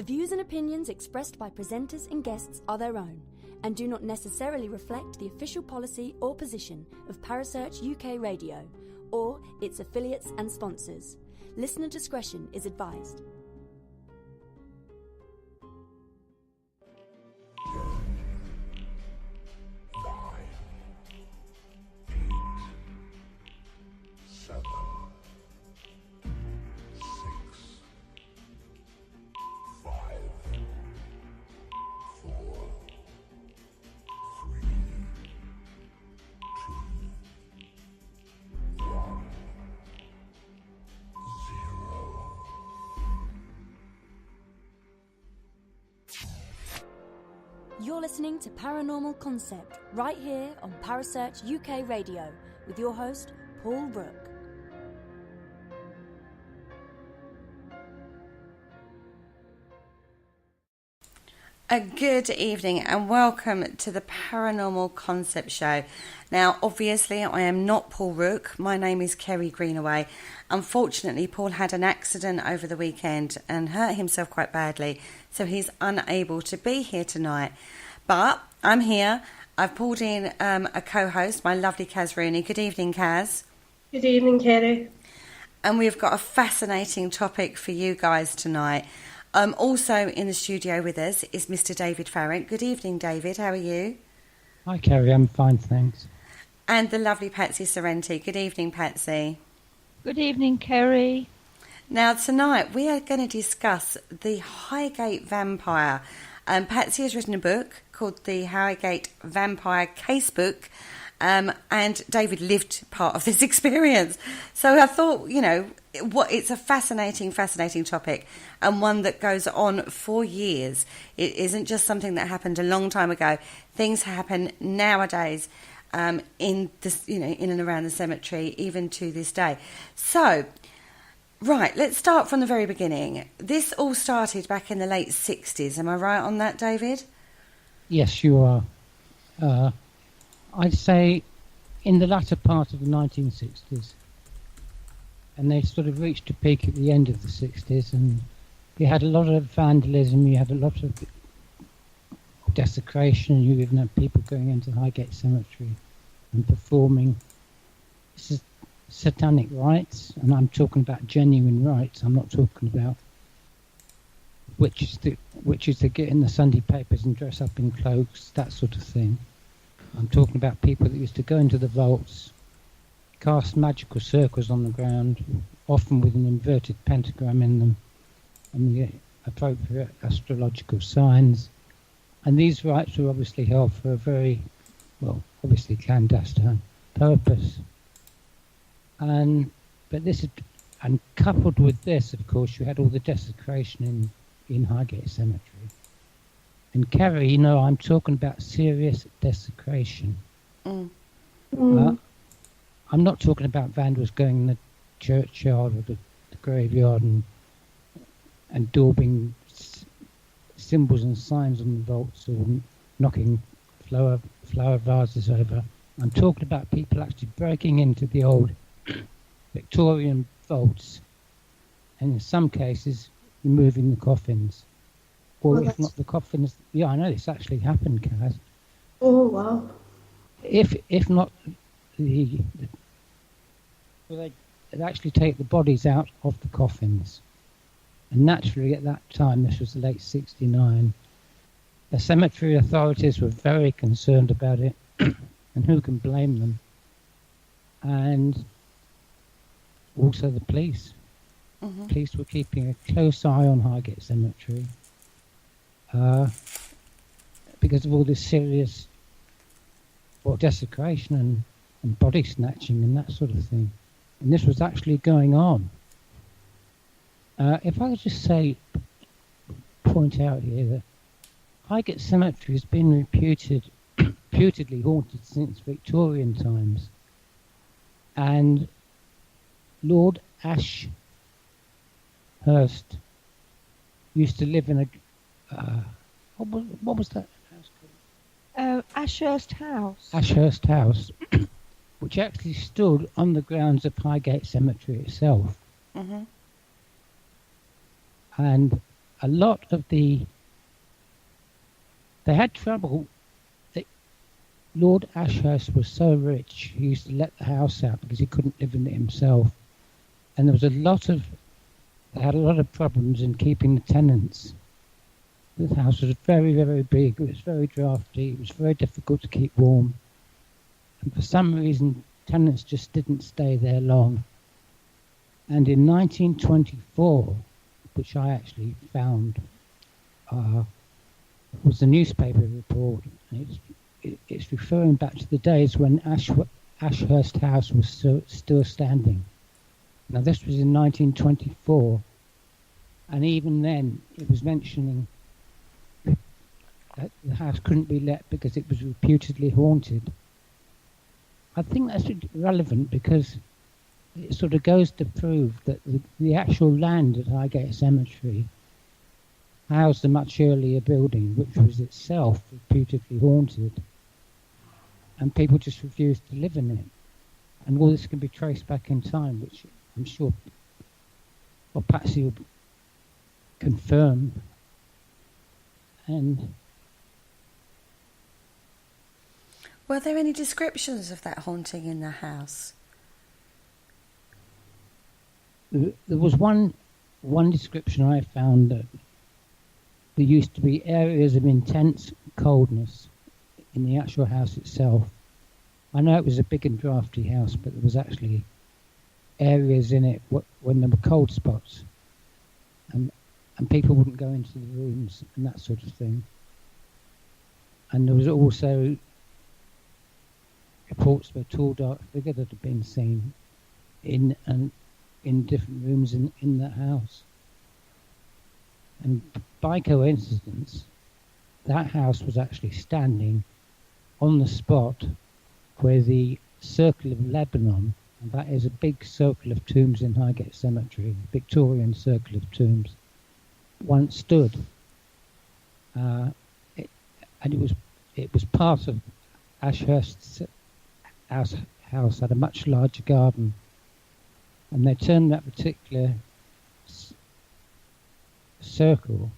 The views and opinions expressed by presenters and guests are their own and do not necessarily reflect the official policy or position of Parasearch UK Radio or its affiliates and sponsors. Listener discretion is advised. You're listening to Paranormal Concept right here on Parasearch UK Radio with your host, Paul Rook. A good evening and welcome to the Paranormal Concept Show. Now, obviously, I am not Paul Rook. My name is Kerry Greenaway. Unfortunately, Paul had an accident over the weekend and hurt himself quite badly, so he's unable to be here tonight. But I'm here. I've pulled in a co-host, my lovely Kaz Rooney. Good evening, Kaz. Good evening, Kerry. And we've got a fascinating topic for you guys tonight. Also in the studio with us is Mr. David Farrant. Good evening, David. How are you? Hi, Kerry. I'm fine, thanks. And the lovely Patsy Sorenti. Good evening, Patsy. Good evening, Kerry. Now, tonight we are going to discuss the Highgate Vampire. Patsy has written a book called the Highgate Vampire Casebook, and David lived part of this experience. So I thought, it's a fascinating topic and one that goes on for years. It isn't just something that happened a long time ago. Things happen nowadays in and around the cemetery, even to this day. So, right, let's start from the very beginning. This all started back in the late 60s. Am I right on that, David? Yes, you are. I'd say in the latter part of the 1960s. And they sort of reached a peak at the end of the 60s, and you had a lot of vandalism, you had a lot of desecration, you even had people going into Highgate Cemetery and performing satanic rites, and I'm talking about genuine rites. I'm not talking about witches that get in the Sunday papers and dress up in cloaks, that sort of thing. I'm talking about people that used to go into the vaults, cast magical circles on the ground, often with an inverted pentagram in them, and the appropriate astrological signs. And these rites were obviously held for a very, obviously clandestine purpose. And coupled with this, of course, you had all the desecration in Highgate Cemetery. And Kerry, I'm talking about serious desecration. I'm not talking about vandals going in the churchyard or the graveyard and daubing symbols and signs on the vaults or knocking flower vases over. I'm talking about people actually breaking into the old Victorian vaults and in some cases removing the coffins. Or if not the coffins, I know this actually happened, Kaz. Oh, wow. If not they'd actually take the bodies out of the coffins. And naturally at that time, this was the late 69, the cemetery authorities were very concerned about it, and who can blame them? And also the police. Mm-hmm. Police were keeping a close eye on Highgate Cemetery because of all this serious desecration and body snatching and that sort of thing. And this was actually going on. If I could just point out here that Highgate Cemetery has been reputedly haunted since Victorian times. And Lord Ashurst used to live in a... what was that house called? Ashurst House. Ashurst House, which actually stood on the grounds of Highgate Cemetery itself. Mm-hmm. And a lot of they had trouble. Lord Ashurst was so rich, he used to let the house out because he couldn't live in it himself. And they had a lot of problems in keeping the tenants. The house was very, very big, it was very drafty, it was very difficult to keep warm. And for some reason, tenants just didn't stay there long. And in 1924, which I actually found, was a newspaper report. And it's referring back to the days when Ashurst House was still standing. Now this was in 1924, and even then it was mentioning that the house couldn't be let because it was reputedly haunted. I think that's relevant because it sort of goes to prove that the actual land at Highgate Cemetery housed a much earlier building which was itself reputedly haunted, and people just refused to live in it. And all this can be traced back in time, which I'm sure Patsy will confirm. And were there any descriptions of that haunting in the house? There was one description I found that there used to be areas of intense coldness in the actual house itself. I know it was a big and drafty house, but there was actually areas in it when there were cold spots, and people wouldn't go into the rooms and that sort of thing. And there was also reports of a tall, dark figure that had been seen in different rooms in that house. And by coincidence, that house was actually standing on the spot where the Circle of Lebanon, and that is a big circle of tombs in Highgate Cemetery, Victorian circle of tombs, once stood. And it was part of Ashurst's house had a much larger garden, and they turned that particular circle,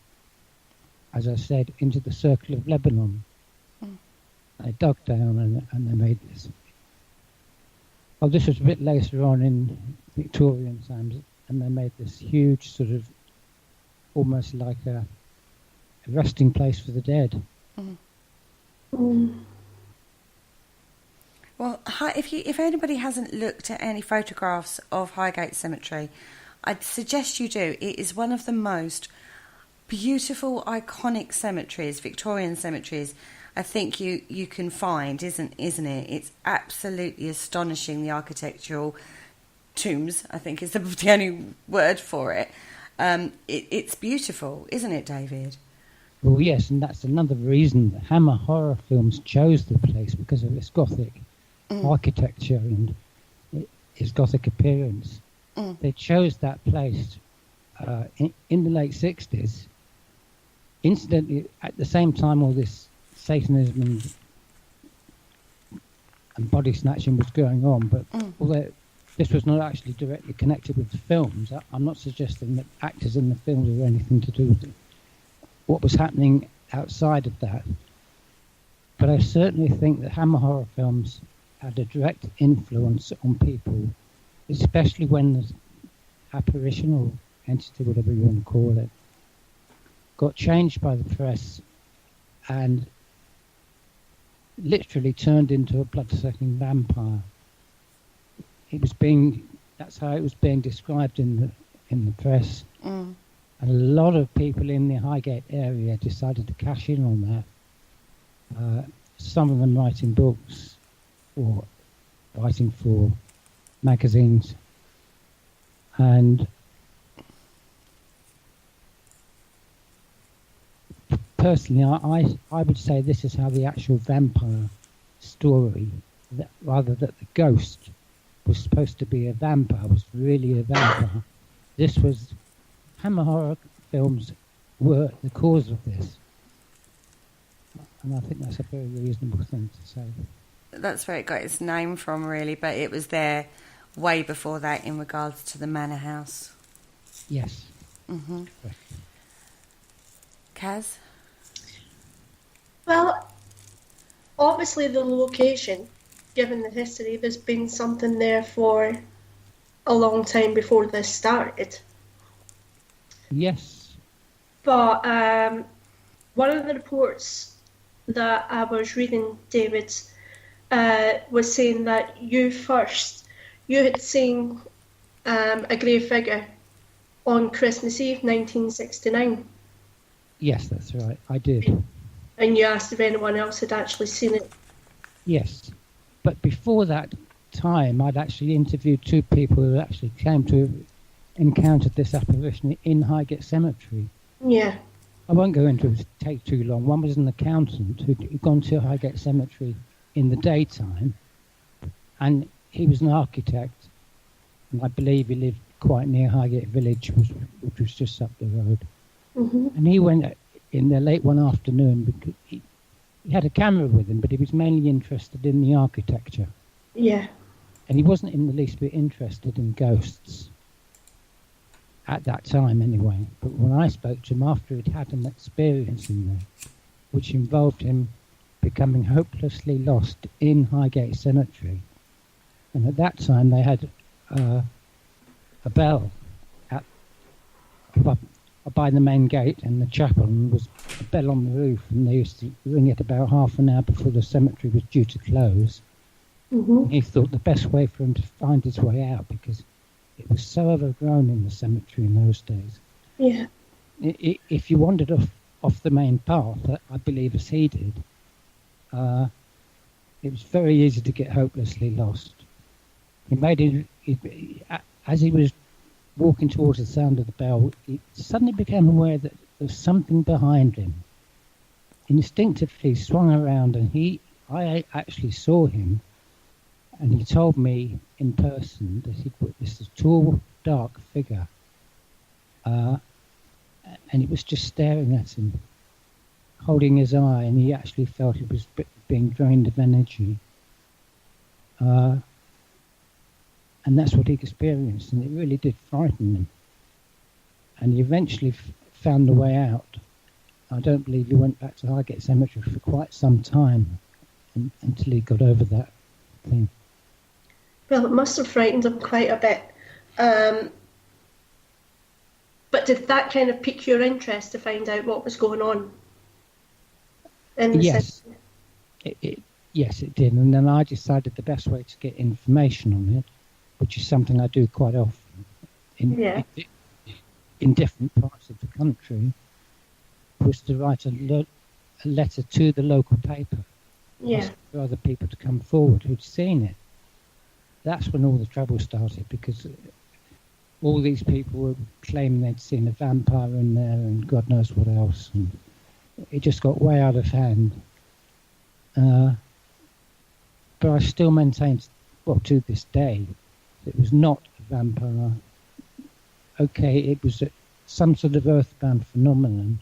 as I said, into the Circle of Lebanon. They dug down and they made this. Well, this was a bit later on in Victorian times, and they made this huge sort of, almost like a resting place for the dead. Well, if anybody hasn't looked at any photographs of Highgate Cemetery, I'd suggest you do. It is one of the most beautiful, iconic cemeteries, Victorian cemeteries, I think you can find, isn't it? It's absolutely astonishing, the architectural tombs, I think is the only word for it. It's beautiful, isn't it, David? Well, yes, and that's another reason that Hammer Horror Films chose the place, because of its Gothic architecture and its Gothic appearance. They chose that place in the late 60s. Incidentally, at the same time all this Satanism and body snatching was going on, but although this was not actually directly connected with the films, I'm not suggesting that actors in the films had anything to do with it. What was happening outside of that. But I certainly think that Hammer Horror Films had a direct influence on people, especially when the apparition or entity, whatever you want to call it, got changed by the press and literally turned into a blood-sucking vampire. That's how it was being described in the press. And a lot of people in the Highgate area decided to cash in on that. Some of them writing books or writing for magazines. And personally, I would say this is how the actual vampire story, rather that the ghost was supposed to be a vampire, was really a vampire. This was, Hammer Horror Films were the cause of this. And I think that's a very reasonable thing to say. That's where it got its name from, really, but it was there way before that in regards to the manor house. Yes. Kaz? Well, obviously the location, given the history, there's been something there for a long time before this started. Yes. But one of the reports that I was reading, David, was saying that you had seen a grey figure on Christmas Eve 1969. Yes, that's right. I did. And you asked if anyone else had actually seen it. Yes. But before that time, I'd actually interviewed two people who actually came to have encountered this apparition in Highgate Cemetery. Yeah. I won't go into it, it'll take too long. One was an accountant who'd gone to Highgate Cemetery in the daytime, and he was an architect, and I believe he lived quite near Highgate Village, which was just up the road. Mm-hmm. And he went in there late one afternoon because he had a camera with him, but he was mainly interested in the architecture. Yeah. And he wasn't in the least bit interested in ghosts. At that time, anyway. But when I spoke to him after he'd had an experience in there, which involved him becoming hopelessly lost in Highgate Cemetery, and at that time they had a bell by the main gate and the chapel, and there was a bell on the roof, and they used to ring it about half an hour before the cemetery was due to close. Mm-hmm. He thought the best way for him to find his way out, because it was so overgrown in the cemetery in those days. Yeah. If you wandered off the main path, I believe as he did, it was very easy to get hopelessly lost. As he was walking towards the sound of the bell, he suddenly became aware that there was something behind him. Instinctively he swung around, and I actually saw him. And he told me in person that he'd witnessed a tall, dark figure. And he was just staring at him, holding his eye, and he actually felt he was being drained of energy. And that's what he experienced, and it really did frighten him. And he eventually found the way out. I don't believe he went back to Highgate Cemetery for quite some time until he got over that thing. Well, it must have frightened him quite a bit. But did that kind of pique your interest to find out what was going on? Yes. Yes, it did. And then I decided the best way to get information on it, which is something I do quite often in different parts of the country, was to write a letter to the local paper. Yeah. For other people to come forward who'd seen it. That's when all the trouble started, because all these people were claiming they'd seen a vampire in there and God knows what else, and it just got way out of hand. But I still maintained, well, to this day, it was not a vampire. Okay, it was some sort of earthbound phenomenon.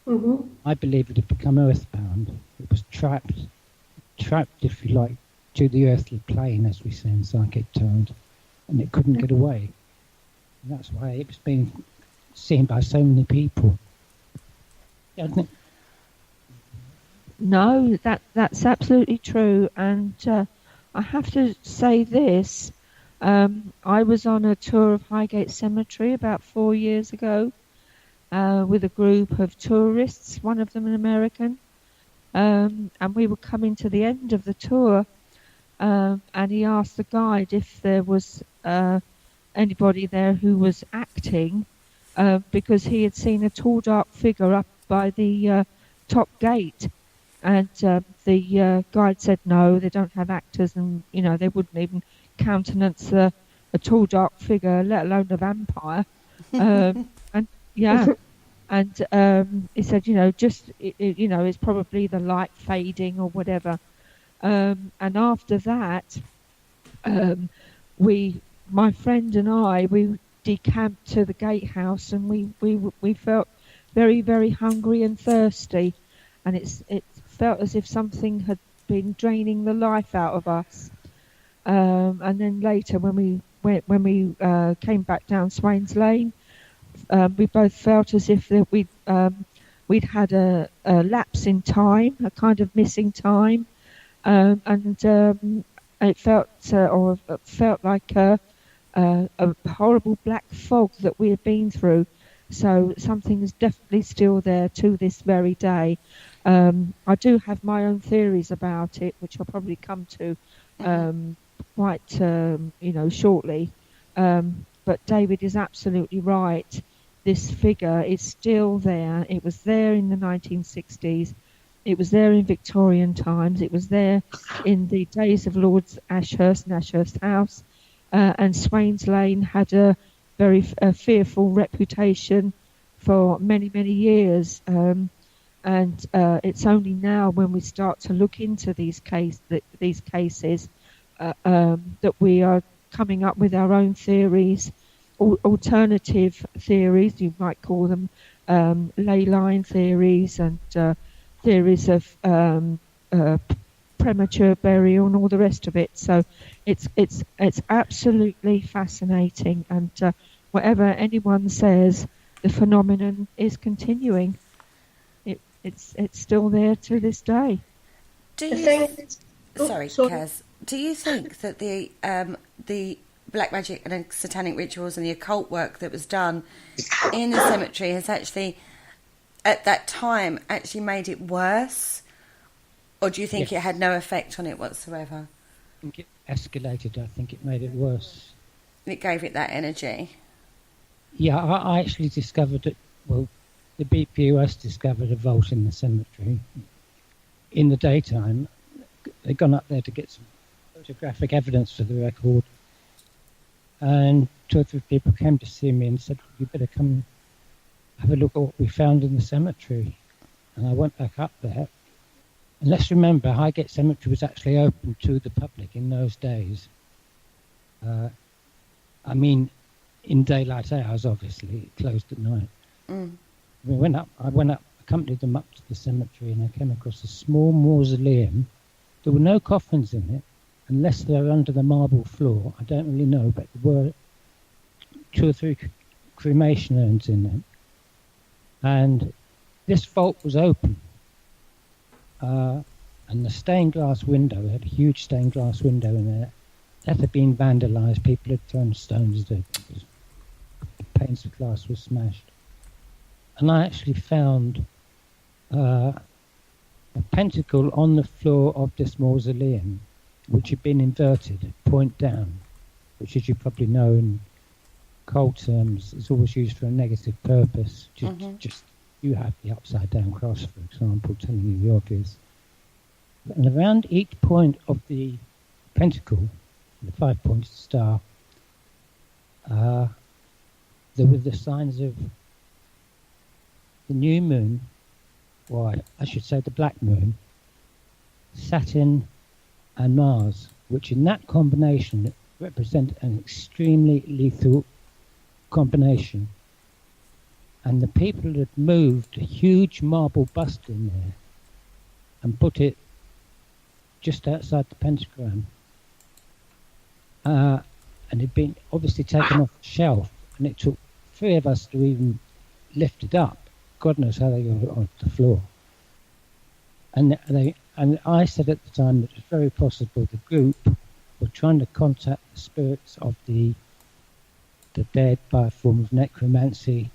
Mm-hmm. I believe it had become earthbound. It was trapped, if you like, to the earthly plane, as we say in psychic terms, and it couldn't get away. And that's why it was being seen by so many people. Yeah, No, that's absolutely true. And I have to say this. I was on a tour of Highgate Cemetery about 4 years ago with a group of tourists, one of them an American. And we were coming to the end of the tour, and he asked the guide if there was anybody there who was acting, because he had seen a tall, dark figure up by the top gate. And the guide said, no, they don't have actors, and, they wouldn't even countenance a tall, dark figure, let alone a vampire. And yeah. And he said, it's probably the light fading or whatever. And after that, my friend and I, we decamped to the gatehouse, and we felt very, very hungry and thirsty, and it felt as if something had been draining the life out of us. And then later, when we came back down Swains Lane, we both felt as if we'd we'd had a lapse in time, a kind of missing time, and it felt like a horrible black fog that we had been through. So something is definitely still there to this very day. I do have my own theories about it, which I'll probably come to quite shortly. But David is absolutely right. This figure is still there. It was there in the 1960s. It was there in Victorian times. It was there in the days of Lord Ashurst and Ashurst House. And Swains Lane had a very fearful reputation for many, many years. And it's only now when we start to look into these cases that we are coming up with our own theories, alternative theories, you might call them, ley line theories, and theories of premature burial and all the rest of it. So it's absolutely fascinating, and whatever anyone says, the phenomenon is continuing. It's still there to this day. Sorry, Kaz. Do you think that the black magic and satanic rituals and the occult work that was done in the cemetery has actually, at that time, actually made it worse? Or do you think it had no effect on it whatsoever? I think it escalated. I think it made it worse. It gave it that energy? Yeah, I actually discovered it. Well, the BPUS discovered a vault in the cemetery in the daytime. They'd gone up there to get some photographic evidence for the record, and 2 or 3 people came to see me and said, "You better come have a look at what we found in the cemetery." And I went back up there. And let's remember, Highgate Cemetery was actually open to the public in those days. In daylight hours, obviously. It closed at night. I went up, accompanied them up to the cemetery, and I came across a small mausoleum. There were no coffins in it, unless they were under the marble floor. I don't really know, but there were 2 or 3 cremation urns in it. And this vault was open. And the stained glass window, we had a huge stained glass window in there. That had been vandalised. People had thrown stones at it. The panes of glass were smashed. And I actually found a pentacle on the floor of this mausoleum, which had been inverted, point down, which, as you probably know in occult terms, is always used for a negative purpose. Just you have the upside down cross, for example, telling you the obvious. And around each point of the pentacle, the 5-pointed star, there were the signs of the new moon, or I should say the black moon, Saturn and Mars, which in that combination represent an extremely lethal combination. And the people had moved a huge marble bust in there and put it just outside the pentagram. And it had been obviously taken off the shelf, and it took 3 of us to even lift it up. God knows how they got it onto the floor. And I said at the time that it was very possible the group were trying to contact the spirits of the dead by a form of necromancy,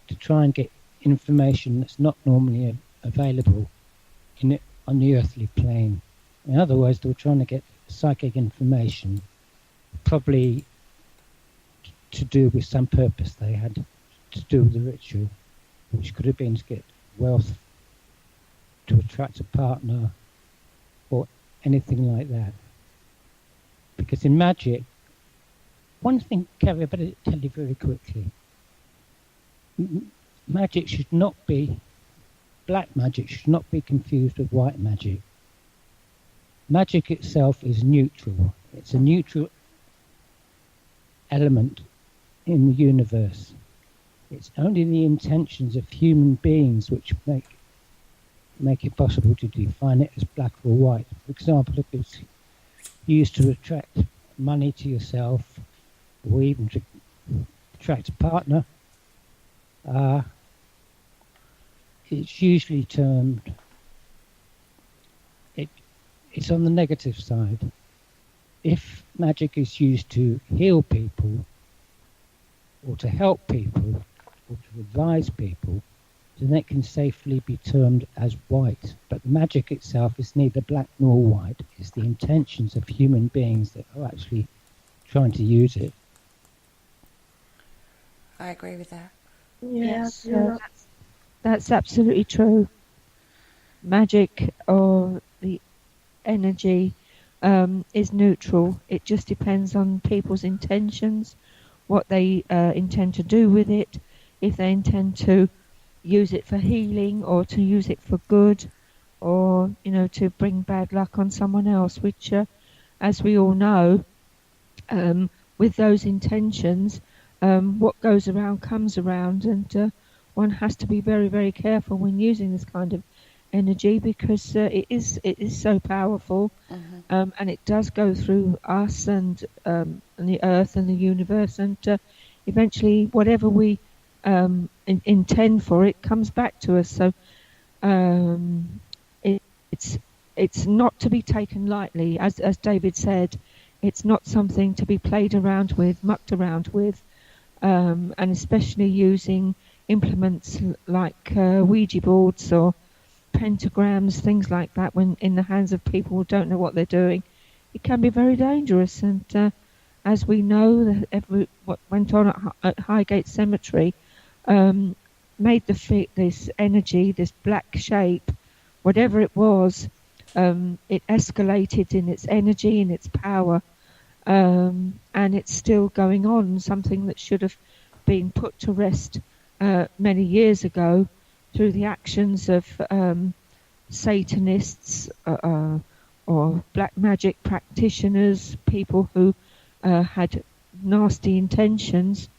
to try and get information that's not normally available on the earthly plane. In other words, they were trying to get psychic information, probably to do with some purpose they had to do with the ritual, which could have been to get wealth, to attract a partner, or anything like that. Because in magic, one thing, Kerry, I better tell you very quickly. Magic should not be, black magic should not be confused with white magic. Magic itself is neutral. It's a neutral element in the universe. It's only the intentions of human beings which make it possible to define it as black or white. For example, if it's used to attract money to yourself, or even to attract a partner, it's usually termed, it's on the negative side. If magic is used to heal people, or to help people, or to advise people, then it can safely be termed as white. But the magic itself is neither black nor white. It's the intentions of human beings that are actually trying to use it. I agree with that. Yes, that's absolutely true. Magic or the energy is neutral. It just depends on people's intentions, what they intend to do with it, if they intend to use it for healing or to use it for good, or to bring bad luck on someone else, which as we all know, with those intentions, what goes around comes around, and one has to be very, very careful when using this kind of energy, because it is so powerful, and it does go through us and the earth and the universe, and eventually whatever we intend for it comes back to us. So it's not to be taken lightly, as David said. It's not something to be played around with, mucked around with, and especially using implements like Ouija boards or pentagrams, things like that, when in the hands of people who don't know what they're doing. It can be very dangerous, and as we know, what went on at Highgate Cemetery made this energy, this black shape, whatever it was, it escalated in its energy, in its power, and it's still going on, something that should have been put to rest many years ago through the actions of Satanists or black magic practitioners, people who had nasty intentions,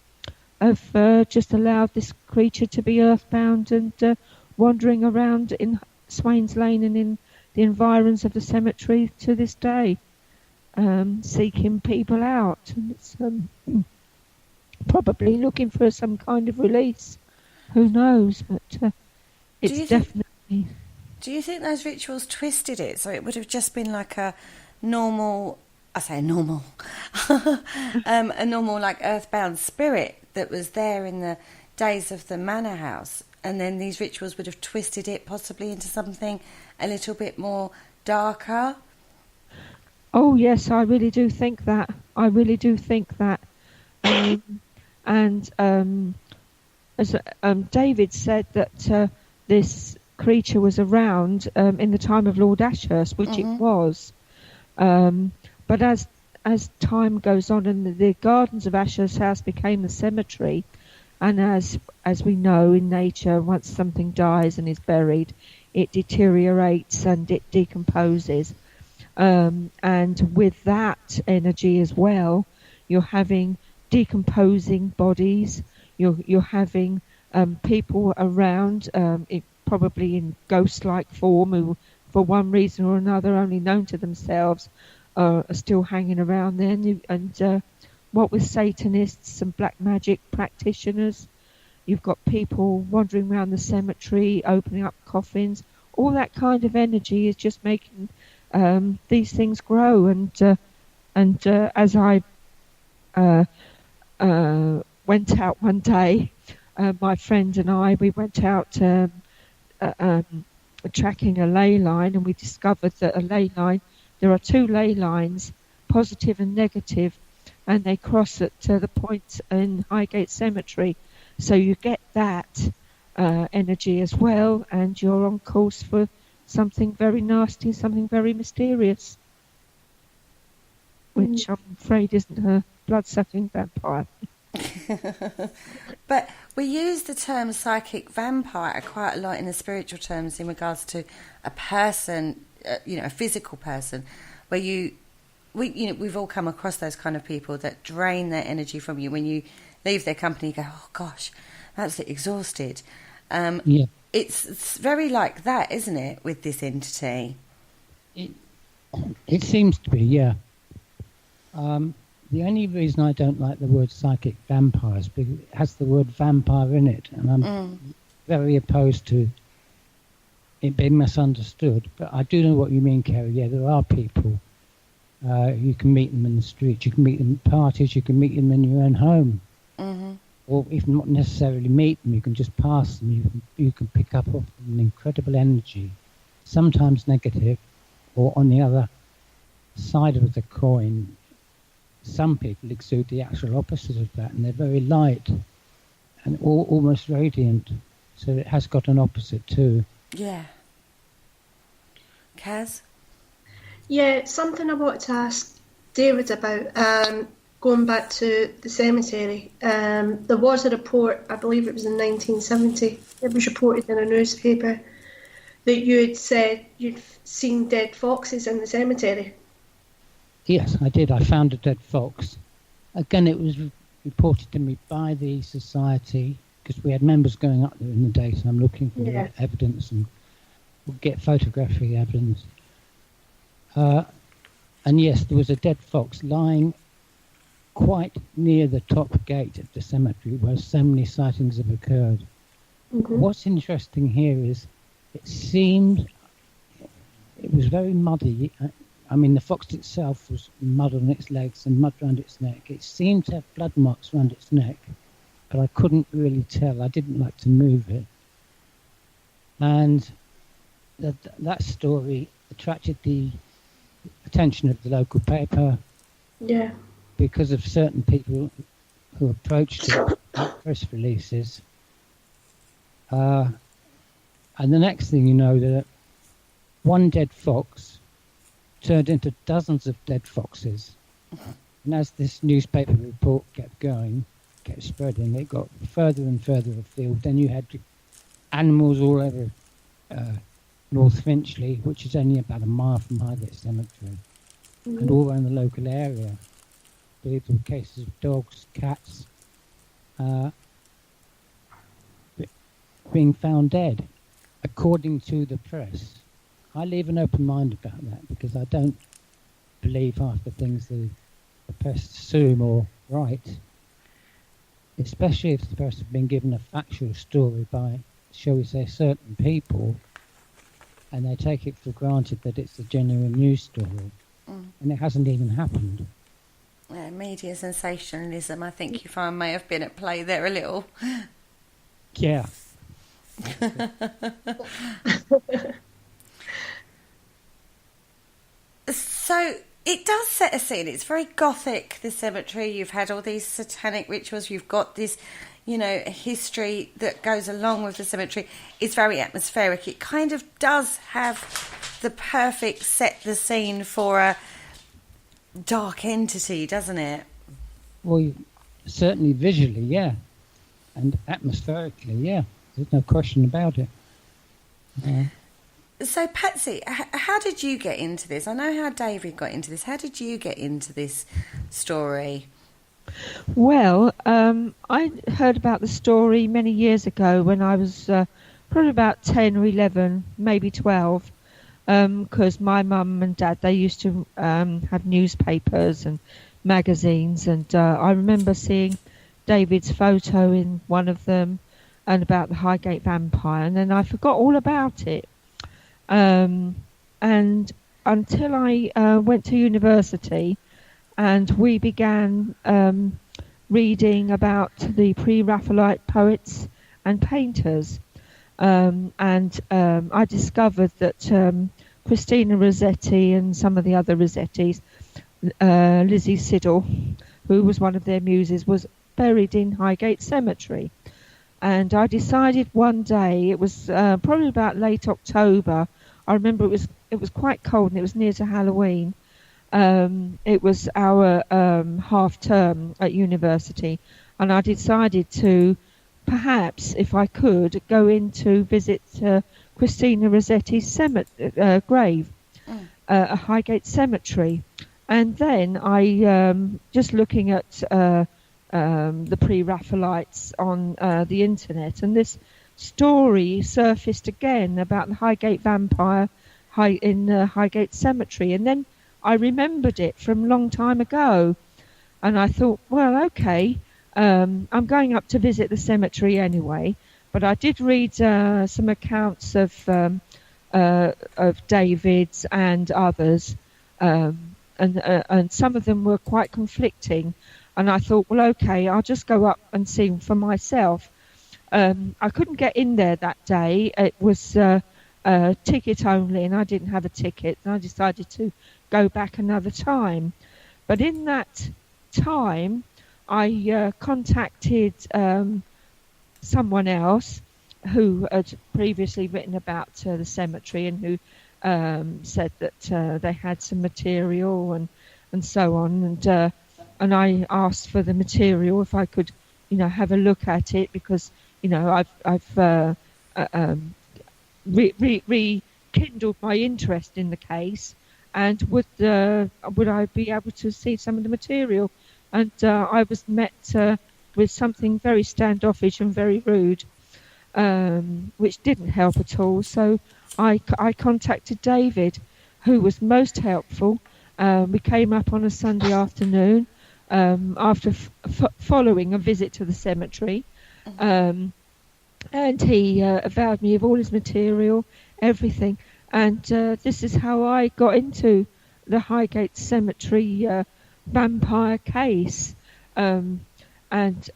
have just allowed this creature to be earthbound and wandering around in Swains Lane and in the environs of the cemetery to this day, seeking people out. And it's probably looking for some kind of release. Who knows? But it's definitely... Do you think those rituals twisted it so it would have just been like a normal... I say normal. a normal, like, earthbound spirit that was there in the days of the manor house, and then these rituals would have twisted it possibly into something a little bit more darker? Oh yes, I really do think that. And as David said, that this creature was around in the time of Lord Ashurst, which it was. But as time goes on and the gardens of Ashurst House became the cemetery, and as we know in nature, once something dies and is buried, it deteriorates and it decomposes. And with that energy as well, you're having decomposing bodies, you're having people around, probably in ghost-like form, who for one reason or another, only known to themselves, are still hanging around there. And what with Satanists and black magic practitioners, you've got people wandering around the cemetery, opening up coffins. All that kind of energy is just making these things grow. And as I went out one day, my friend and I, we went out tracking a ley line, and we discovered that a ley line, there are two ley lines, positive and negative, and they cross at the point in Highgate Cemetery. So you get that energy as well, and you're on course for something very nasty, something very mysterious, which I'm afraid isn't a blood-sucking vampire. But we use the term psychic vampire quite a lot in the spiritual terms in regards to a person, a physical person, where we've all come across those kind of people that drain their energy from you. When you leave their company, you go, oh gosh, that's exhausted. Yeah. It's very like that, isn't it, with this entity? It seems to be, yeah. The only reason I don't like the word psychic vampire is because it has the word vampire in it, and I'm very opposed to it being misunderstood. But I do know what you mean, Kerry. Yeah, there are people. You can meet them in the streets, you can meet them at parties, you can meet them in your own home. Mm-hmm. Or even not necessarily meet them, you can just pass them. You can pick up off them an incredible energy, sometimes negative, or on the other side of the coin, some people exude the actual opposite of that, and they're very light and almost radiant. So it has got an opposite too. Yeah. Kaz? Yeah, something I wanted to ask David about, going back to the cemetery. There was a report, I believe it was in 1970, it was reported in a newspaper that you had said you'd seen dead foxes in the cemetery. Yes, I did. I found a dead fox. Again, it was reported to me by the society, because we had members going up there in the daytime looking for evidence and would get photographic evidence. And yes, there was a dead fox lying quite near the top gate of the cemetery where so many sightings have occurred. Mm-hmm. What's interesting here is it was very muddy. I mean, the fox itself was mud on its legs and mud around its neck. It seemed to have blood marks around its neck, but I couldn't really tell. I didn't like to move it. And that story attracted the attention of the local paper. Yeah. Because of certain people who approached it at press releases. And the next thing you know, that one dead fox turned into dozens of dead foxes. And as this newspaper report kept going, kept spreading, it got further and further afield. Then you had animals all over North Finchley, which is only about a mile from Highgate Cemetery, and all around the local area. There were cases of dogs, cats, being found dead, according to the press. I leave an open mind about that, because I don't believe half the things the press assume or write, especially if the press has been given a factual story by, shall we say, certain people, and they take it for granted that it's a genuine news story, and it hasn't even happened. Media sensationalism, I think you find, may have been at play there a little. Yeah. So it does set a scene. It's very gothic, the cemetery. You've had all these satanic rituals. You've got this, history that goes along with the cemetery. It's very atmospheric. It kind of does have the perfect set the scene for a dark entity, doesn't it? Well, certainly visually, yeah. And atmospherically, yeah. There's no question about it. So, Patsy, how did you get into this? I know how David got into this. How did you get into this story? Well, I heard about the story many years ago when I was probably about 10 or 11, maybe 12, because my mum and dad, they used to have newspapers and magazines, and I remember seeing David's photo in one of them and about the Highgate Vampire, and then I forgot all about it. And until I went to university and we began reading about the pre-Raphaelite poets and painters, and I discovered that Christina Rossetti and some of the other Rossettis, Lizzie Siddal, who was one of their muses, was buried in Highgate Cemetery. And I decided one day, it was probably about late October, I remember it was quite cold and it was near to Halloween. It was our half term at university, and I decided to perhaps, if I could, go in to visit Christina Rossetti's grave at Highgate Cemetery. And then I, just looking at the pre-Raphaelites on the internet, and this story surfaced again about the Highgate Vampire in Highgate Cemetery, and then I remembered it from a long time ago, and I thought, well, okay, I'm going up to visit the cemetery anyway. But I did read some accounts of of David's and others, and some of them were quite conflicting. And I thought, well, okay, I'll just go up and see for myself. I couldn't get in there that day. It was ticket only, and I didn't have a ticket. And I decided to go back another time. But in that time, I contacted someone else who had previously written about the cemetery, and who said that they had some material and so on. And I asked for the material if I could, have a look at it, because I've rekindled my interest in the case, and would I be able to see some of the material? And I was met with something very standoffish and very rude, which didn't help at all. So I contacted David, who was most helpful. We came up on a Sunday afternoon after following a visit to the cemetery, and he avowed me of all his material, everything. And this is how I got into the Highgate Cemetery vampire case. And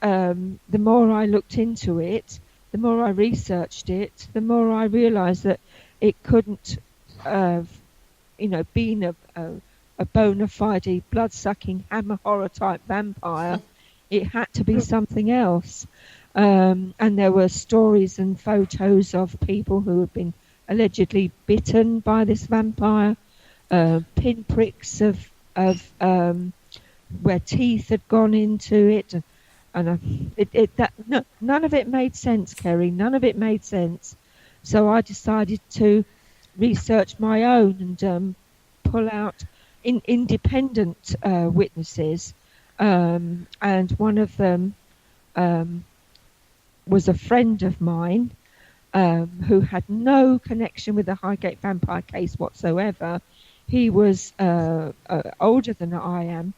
the more I looked into it, the more I researched it, the more I realised that it couldn't have, been a bona fide blood-sucking hammer horror type vampire. It had to be something else. And there were stories and photos of people who had been allegedly bitten by this vampire, pinpricks of where teeth had gone into it, and none of it made sense, Kerry. None of it made sense. So I decided to research my own and pull out independent witnesses, and one of them was a friend of mine who had no connection with the Highgate Vampire case whatsoever. He was older than I am.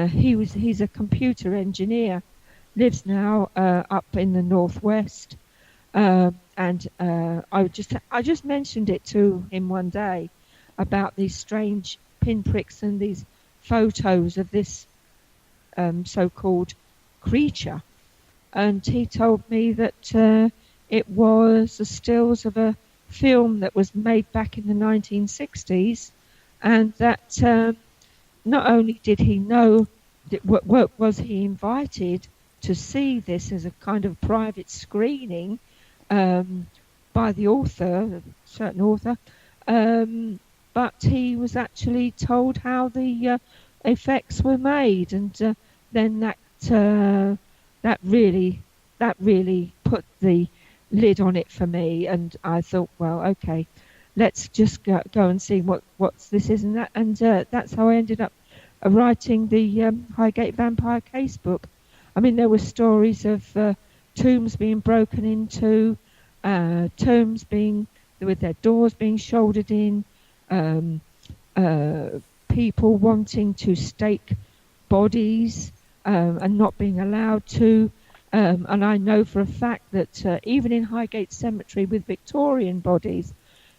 He's a computer engineer, lives now up in the northwest, and I just mentioned it to him one day about these strange pinpricks and these photos of this so-called creature, and he told me that it was the stills of a film that was made back in the 1960s, and that not only did he know that was he invited to see this as a kind of private screening by the author, a certain author, but he was actually told how the effects were made, and then that really put the lid on it for me. And I thought, well, okay, let's just go and see what's this is and that, and that's how I ended up writing the Highgate Vampire Casebook. I mean, there were stories of tombs being broken into, tombs with their doors being shouldered in, people wanting to stake bodies and not being allowed to. And I know for a fact that even in Highgate Cemetery with Victorian bodies,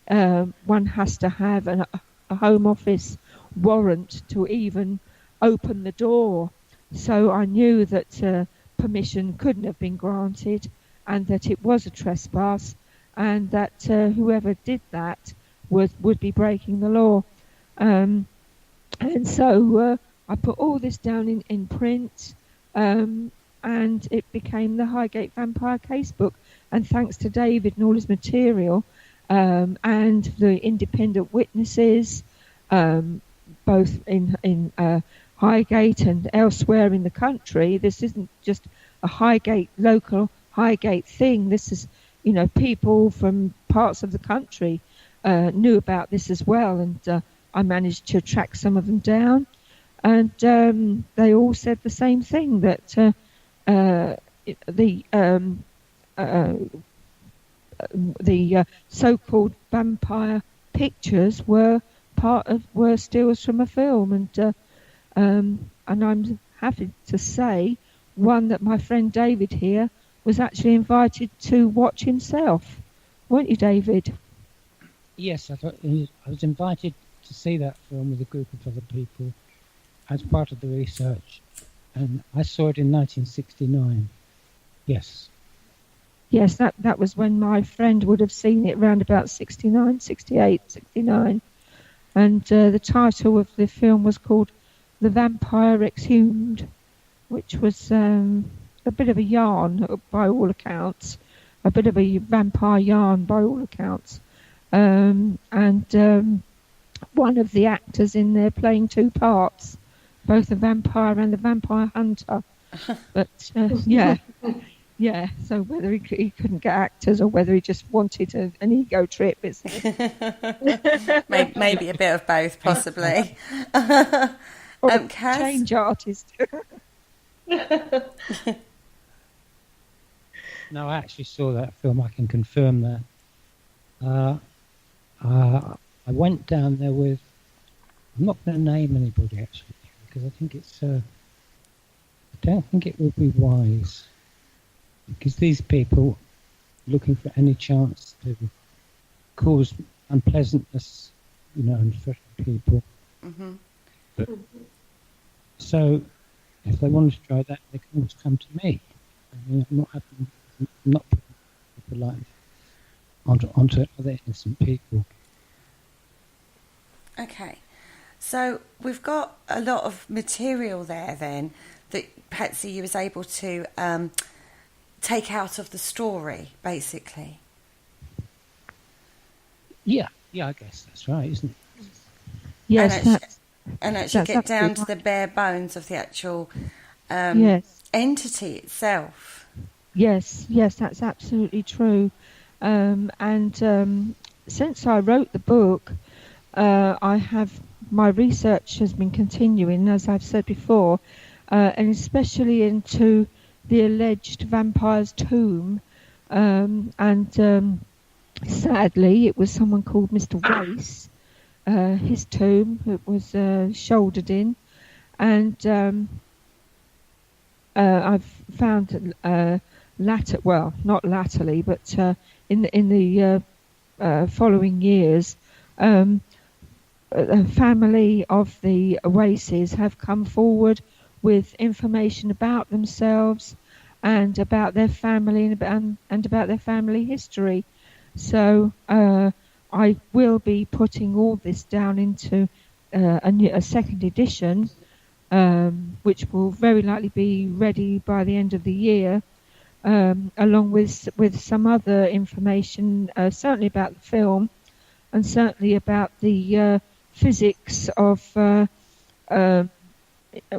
one has to have a Home Office warrant to even open the door. So I knew that permission couldn't have been granted, and that it was a trespass, and that whoever did that would be breaking the law. And so I put all this down in print, and it became the Highgate Vampire Casebook. And thanks to David and all his material, and the independent witnesses, both in Highgate and elsewhere in the country, this isn't just a local Highgate thing. This is, people from parts of the country knew about this as well, and I managed to track some of them down, and they all said the same thing, that the so-called vampire pictures were stills from a film, and I'm happy to say one that my friend David here was actually invited to watch himself, weren't you, David? Yes, I was invited to see that film with a group of other people as part of the research, and I saw it in 1969. Yes. Yes, that was when my friend would have seen it around about 69, 68, 69. And the title of the film was called The Vampire Exhumed, which was a bit of a yarn by all accounts, a bit of a vampire yarn by all accounts. And one of the actors in there playing two parts, both the vampire and the vampire hunter. But yeah. So whether he couldn't get actors or whether he just wanted an ego trip, it's maybe a bit of both, possibly. or a Kaz? change artist. No, I actually saw that film. I can confirm that. I went down there with. I'm not going to name anybody actually, because I think it's. I don't think it would be wise, because these people looking for any chance to cause unpleasantness, and threaten people. Mm-hmm. But, so, if they want to try that, they can always come to me. I mean, I'm not putting people like onto other innocent people. Okay, so we've got a lot of material there then that Patsy, you was able to take out of the story, basically. Yeah, I guess that's right, isn't it? Yes, and actually get down to the bare bones of the actual entity itself. Yes, that's absolutely true. And since I wrote the book, my research has been continuing, as I've said before, and especially into the alleged vampire's tomb. And sadly, it was someone called Mr. Wace, his tomb. It was shouldered in, and I've found not latterly, but in the following years, a family of the Waces have come forward with information about themselves and about their family and about their family history. So I will be putting all this down into a second edition, which will very likely be ready by the end of the year, along with some other information, certainly about the film, and certainly about the physics of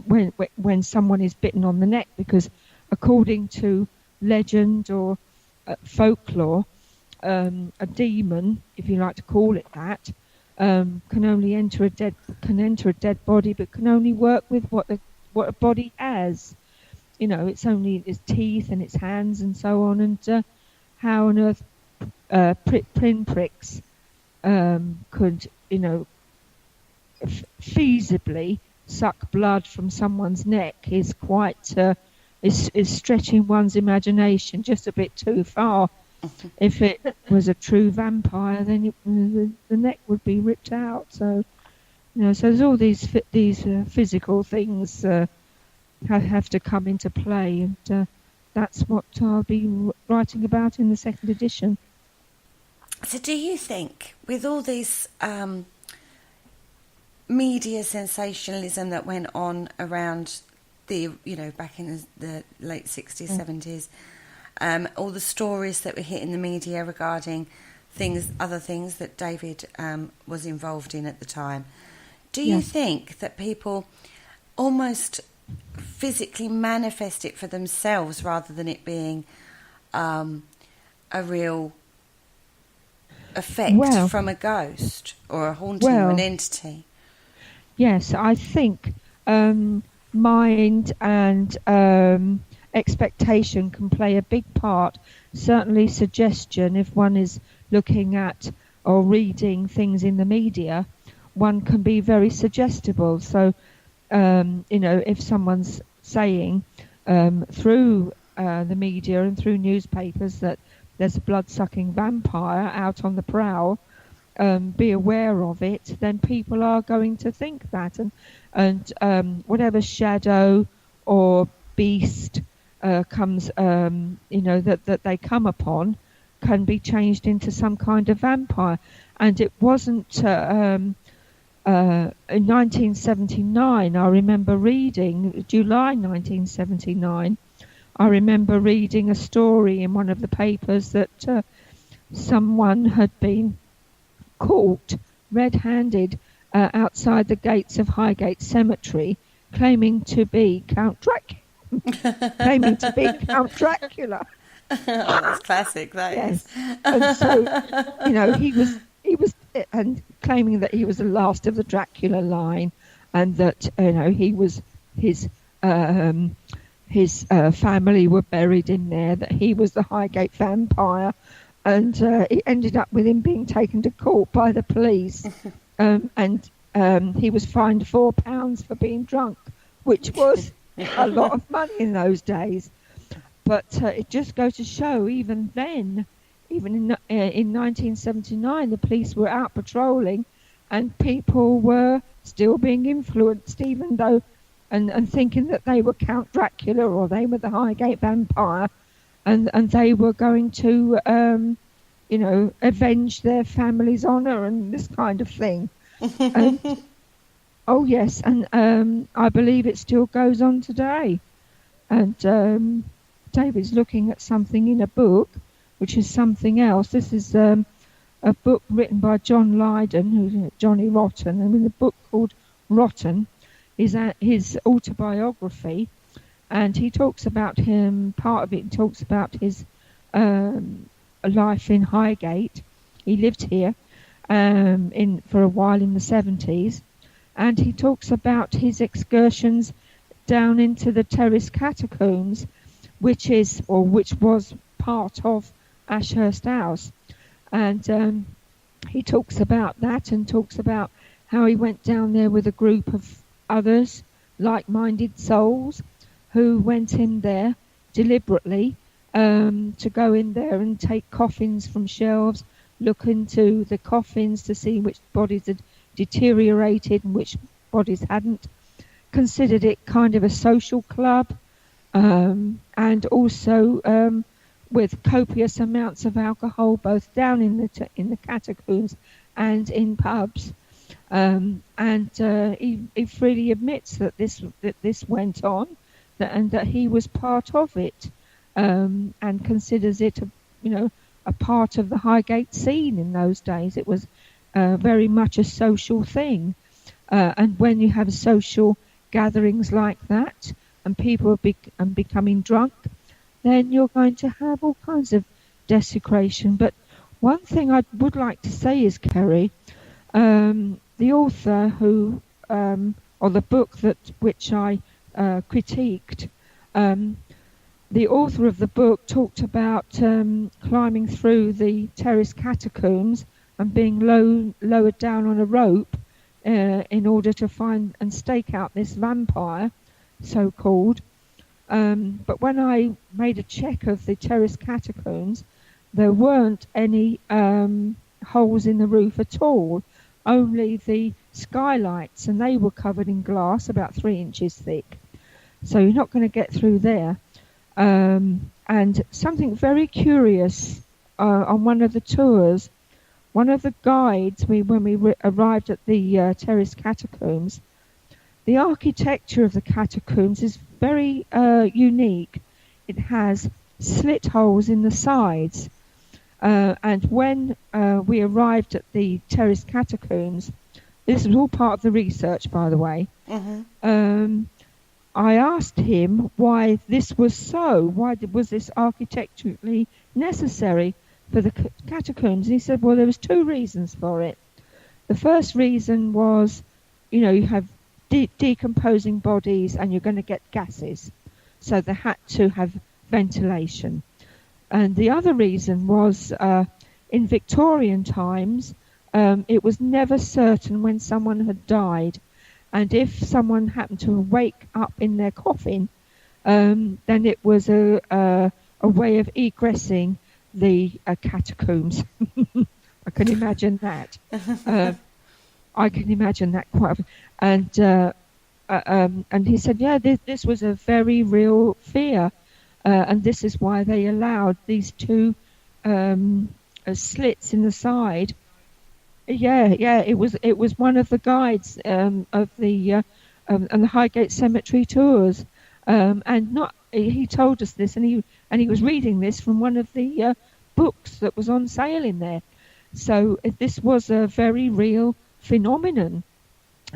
when someone is bitten on the neck, because according to legend or folklore, a demon, if you like to call it that, can only enter a dead body, but can only work with what a body has. It's only its teeth and its hands and so on, and how on earth pinpricks could, feasibly suck blood from someone's neck is quite is stretching one's imagination just a bit too far. If it was a true vampire, then the neck would be ripped out. So, so there's all these physical things have to come into play, and that's what I'll be writing about in the second edition. So do you think, with all this media sensationalism that went on around back in the late 60s, 70s, all the stories that were hitting the media regarding other things that David was involved in at the time, do you think that people almost physically manifest it for themselves rather than it being a real effect from a ghost or a haunting or an entity? Yes, I think mind and expectation can play a big part. Certainly suggestion, if one is looking at or reading things in the media, one can be very suggestible. So, if someone's saying through the media and through newspapers that there's a blood-sucking vampire out on the prowl, be aware of it, then people are going to think that, and whatever shadow or beast comes, that they come upon, can be changed into some kind of vampire. And it wasn't in 1979. I remember reading July 1979. I remember reading a story in one of the papers that someone had been caught red-handed outside the gates of Highgate Cemetery, claiming to be Count Dracula. Oh, that's classic. That is. And so, he was and claiming that he was the last of the Dracula line, and that he was his family were buried in there. That he was the Highgate Vampire. And it ended up with him being taken to court by the police, and he was fined £4 for being drunk, which was a lot of money in those days. But it just goes to show, even then, even in 1979, the police were out patrolling, and people were still being influenced, even though, and thinking that they were Count Dracula or they were the Highgate Vampire. And they were going to, avenge their family's honour and this kind of thing. Oh, yes, and I believe it still goes on today. And David's looking at something in a book, which is something else. This is a book written by John Lydon, who's Johnny Rotten, and in the book called Rotten is his autobiography. And he talks about him, part of it talks about his life in Highgate. He lived here for a while in the 70s. And he talks about his excursions down into the terrace catacombs, which was part of Ashurst House. And he talks about that, and talks about how he went down there with a group of others, like-minded souls, who went in there deliberately to go in there and take coffins from shelves, look into the coffins to see which bodies had deteriorated and which bodies hadn't, considered it kind of a social club, and also with copious amounts of alcohol, both down in the catacombs and in pubs. And he freely admits that this went on, and that he was part of it, and considers it a part of the Highgate scene in those days. It was very much a social thing, and when you have social gatherings like that, and people are becoming drunk, then you're going to have all kinds of desecration. But one thing I would like to say is, Kerry, the author who, or the book which I critiqued, the author of the book talked about climbing through the terrace catacombs and being lowered down on a rope in order to find and stake out this vampire, so-called. But when I made a check of the terrace catacombs, there weren't any holes in the roof at all, only the skylights, and they were covered in glass about 3 inches thick. So you're not going to get through there. And something very curious, on one of the tours, one of the guides, when we arrived at the terrace catacombs, the architecture of the catacombs is very unique. It has slit holes in the sides. And when we arrived at the terrace catacombs, this was all part of the research, by the way, I asked him why this was so. Why was this architecturally necessary for the catacombs? And he said, well, there was 2 reasons for it. The first reason was, you have decomposing bodies and you're going to get gases. So they had to have ventilation. And the other reason was, in Victorian times, it was never certain when someone had died. And if someone happened to wake up in their coffin, then it was a way of egressing the catacombs. I can imagine that. I can imagine that quite. And he said, yeah, this was a very real fear, and this is why they allowed these two slits in the side. Yeah, it was one of the guides of the and the Highgate Cemetery tours, and not he told us this, and he was reading this from one of the books that was on sale in there. So this was a very real phenomenon,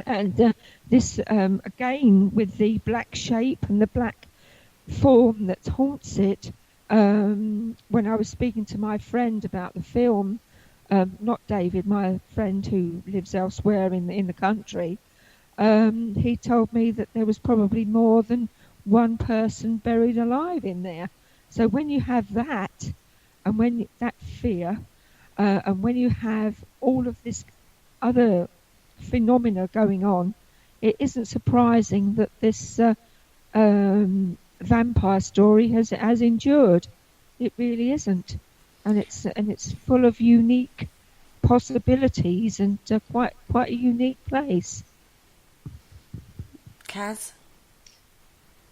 and this again with the black shape and the black form that haunts it. When I was speaking to my friend about the film, not David, my friend who lives elsewhere in the country, he told me that there was probably more than one person buried alive in there. So when you have that, and when that fear, and when you have all of this other phenomena going on, it isn't surprising that this vampire story has endured. It really isn't, and it's full of unique possibilities and quite a unique place. Kaz?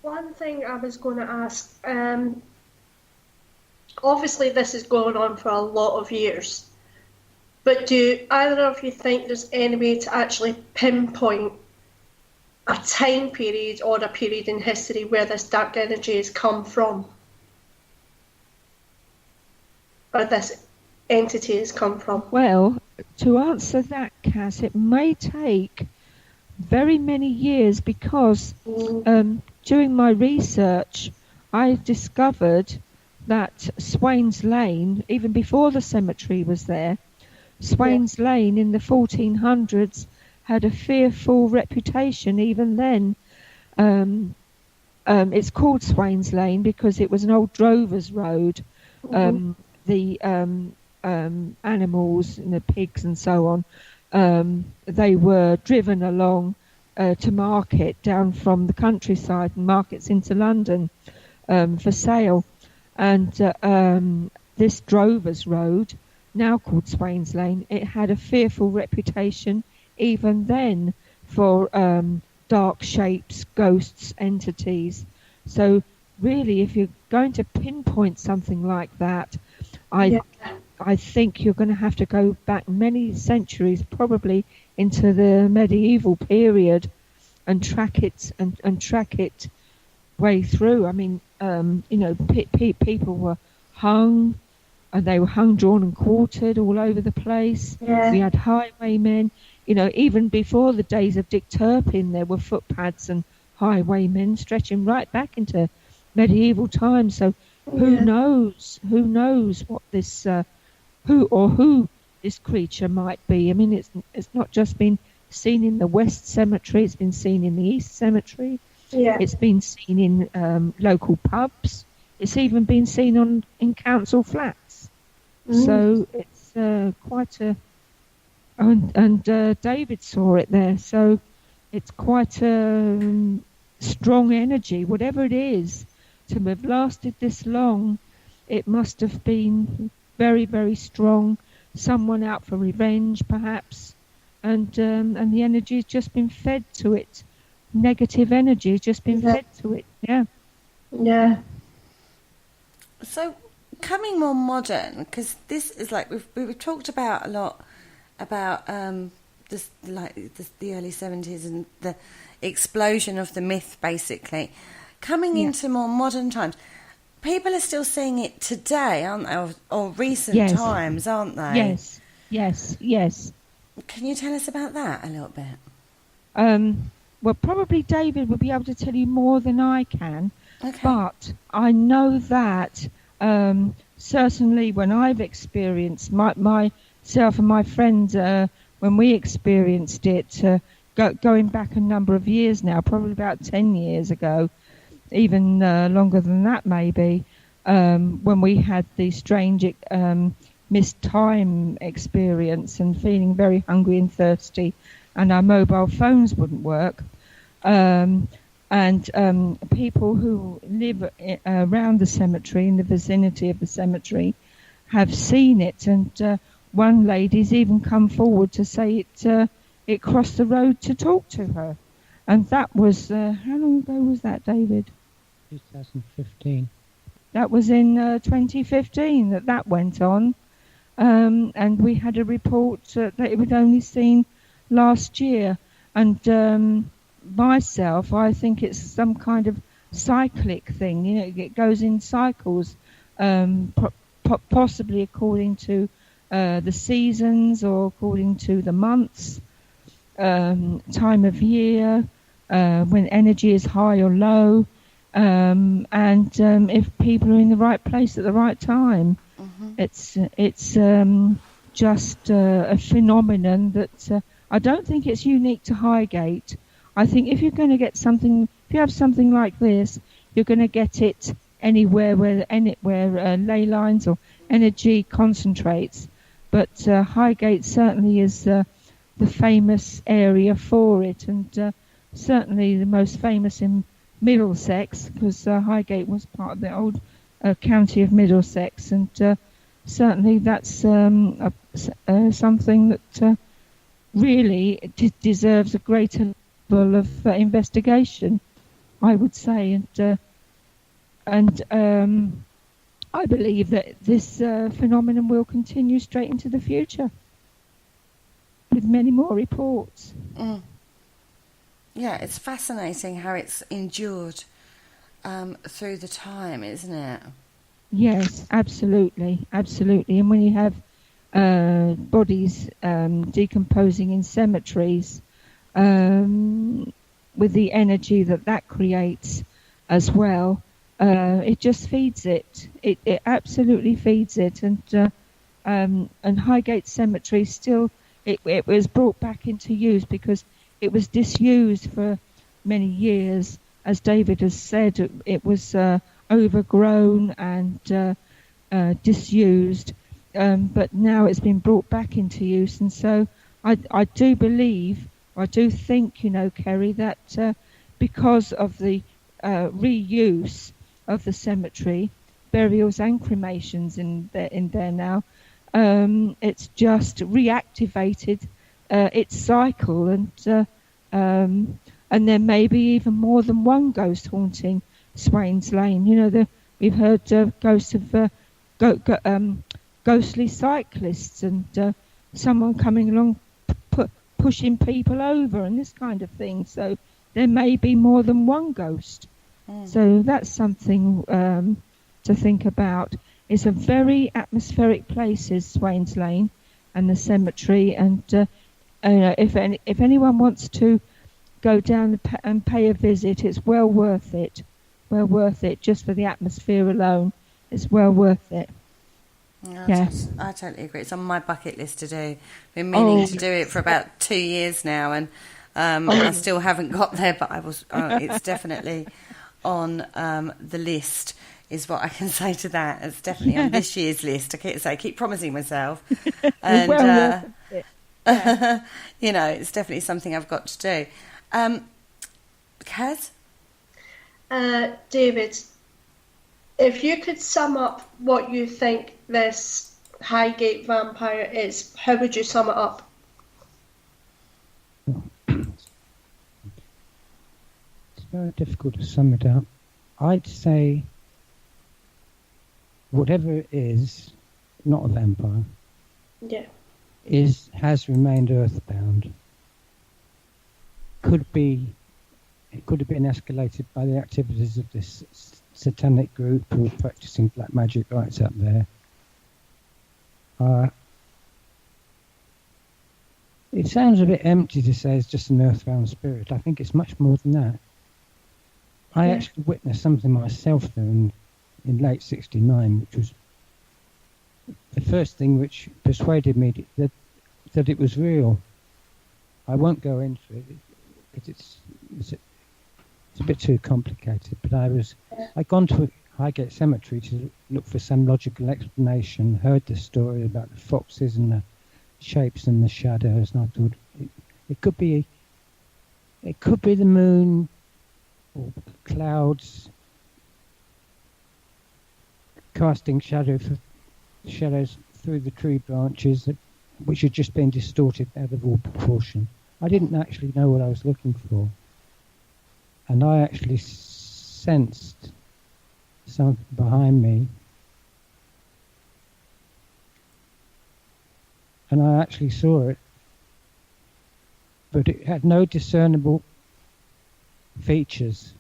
One thing I was going to ask, obviously this is going on for a lot of years, but do either of you think there's any way to actually pinpoint a time period or a period in history where this dark energy has come from? Or this entity has come from? Well, to answer that, Cass, it may take very many years because during my research I discovered that Swains Lane, even before the cemetery was there, Swains Lane in the 1400s had a fearful reputation even then. It's called Swains Lane because it was an old drover's road. The animals and the pigs and so on, they were driven along to market down from the countryside and markets into London for sale. And this drover's road, now called Swains Lane, it had a fearful reputation even then for dark shapes, ghosts, entities. So really, if you're going to pinpoint something like that, I think you're going to have to go back many centuries, probably into the medieval period, and track it way through. I mean, people were hung, and they were hung, drawn, and quartered all over the place. Yeah. We had highwaymen. Even before the days of Dick Turpin, there were footpads and highwaymen stretching right back into medieval times. So who knows what this who this creature might be. I mean, it's not just been seen in the West Cemetery, it's been seen in the East Cemetery. Yeah. It's been seen in local pubs. It's even been seen in council flats. So it's quite a... And David saw it there, so it's quite a strong energy, whatever it is. To have lasted this long, it must have been very, very strong. Someone out for revenge, perhaps, and the energy has just been fed to it. Negative energy has just been fed to it. Yeah. So, coming more modern, because this is like we've talked about a lot about the early 70s and the explosion of the myth, basically. Coming into more modern times, people are still seeing it today, aren't they? Or recent times, aren't they? Yes. Can you tell us about that a little bit? Well, probably David will be able to tell you more than I can. Okay. But I know that certainly when I've experienced myself and my friends, when we experienced it, going back a number of years now, probably about 10 years ago, even longer than that maybe, when we had the strange missed time experience and feeling very hungry and thirsty, and our mobile phones wouldn't work. And people who live around the cemetery, in the vicinity of the cemetery, have seen it. And one lady's even come forward to say it crossed the road to talk to her. And that was, how long ago was that, David? 2015. That was in 2015 that went on. And we had a report that it was only seen last year. And myself, I think it's some kind of cyclic thing. You know, it goes in cycles, possibly according to the seasons or according to the months, time of year, when energy is high or low, and if people are in the right place at the right time. It's just a phenomenon that I don't think it's unique to Highgate. I think if you're going to get something, if you have something like this, you're going to get it anywhere where ley lines or energy concentrates. But Highgate certainly is the famous area for it, and certainly the most famous in Middlesex, because Highgate was part of the old county of Middlesex, and certainly that's something that really deserves a greater level of investigation, I would say, and I believe that this phenomenon will continue straight into the future with many more reports. Yeah, it's fascinating how it's endured through the time, isn't it? Yes, absolutely. And when you have bodies decomposing in cemeteries, with the energy that creates as well, it just feeds it. It absolutely feeds it. And Highgate Cemetery still, it was brought back into use because it was disused for many years. As David has said, it was overgrown and disused, but now it's been brought back into use. And so I do think, Kerry, that because of the reuse of the cemetery, burials and cremations in there now, it's just reactivated its cycle, and there may be even more than one ghost haunting Swains Lane. We've heard ghosts of ghostly cyclists and someone coming along pushing people over and this kind of thing. So there may be more than one ghost. So that's something to think about. It's a very atmospheric place, is Swains Lane and the cemetery. And if anyone wants to go down and pay a visit, it's well worth it. Well worth it, just for the atmosphere alone. It's well worth it. Yes, I totally agree. It's on my bucket list to do. Been meaning to do it for about 2 years now, and I still haven't got there. But it's definitely on the list. Is what I can say to that. It's definitely on this year's list. I keep promising myself, and well worth it. Yeah. It's definitely something I've got to do. Kaz? David, if you could sum up what you think this Highgate Vampire is, how would you sum it up? It's very difficult to sum it up. I'd say whatever it is, not a vampire, has remained earthbound. It could have been escalated by the activities of this satanic group who are practicing black magic rites up there. It sounds a bit empty to say it's just an earthbound spirit. I think it's much more than that. I actually witnessed something myself there in late '69, which was the first thing which persuaded me that it was real. I won't go into it because it's a bit too complicated, but I'd gone to Highgate Cemetery to look for some logical explanation, heard the story about the foxes and the shapes and the shadows, and I thought it could be the moon or clouds casting shadows through the tree branches, which had just been distorted out of all proportion. I didn't actually know what I was looking for. And I actually sensed something behind me. And I actually saw it. But it had no discernible features.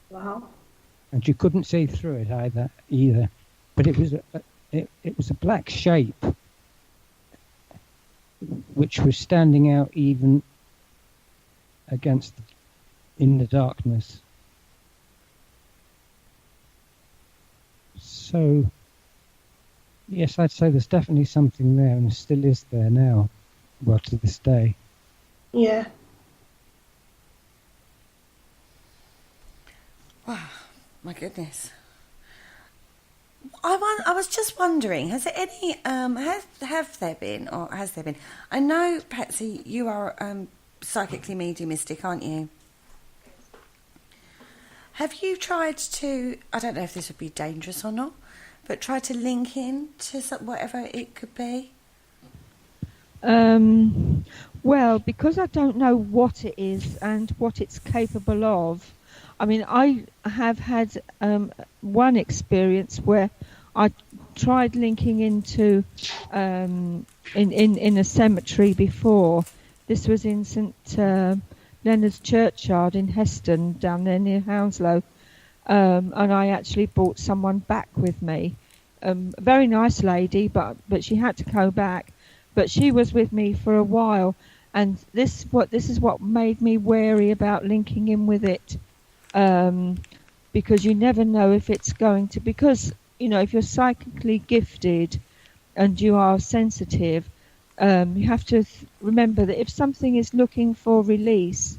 Wow. And you couldn't see through it either. But it was a black shape which was standing out even in the darkness. So, yes, I'd say there's definitely something there, and there still is there now, well, to this day. Yeah. Wow, my goodness. I was just wondering, has there any, has there been? I know, Patsy, you are psychically mediumistic, aren't you? Have you tried to, I don't know if this would be dangerous or not, but try to link in to whatever it could be? Well, because I don't know what it is and what it's capable of, I mean, I have had one experience where I tried linking into in a cemetery before. This was in St Leonard's Churchyard in Heston, down there near Hounslow, and I actually brought someone back with me. A very nice lady, but she had to go back. But she was with me for a while, and this is what made me wary about linking in with it. Because you never know if it's going to, because, you know, if you're psychically gifted and you are sensitive, you have to remember that if something is looking for release,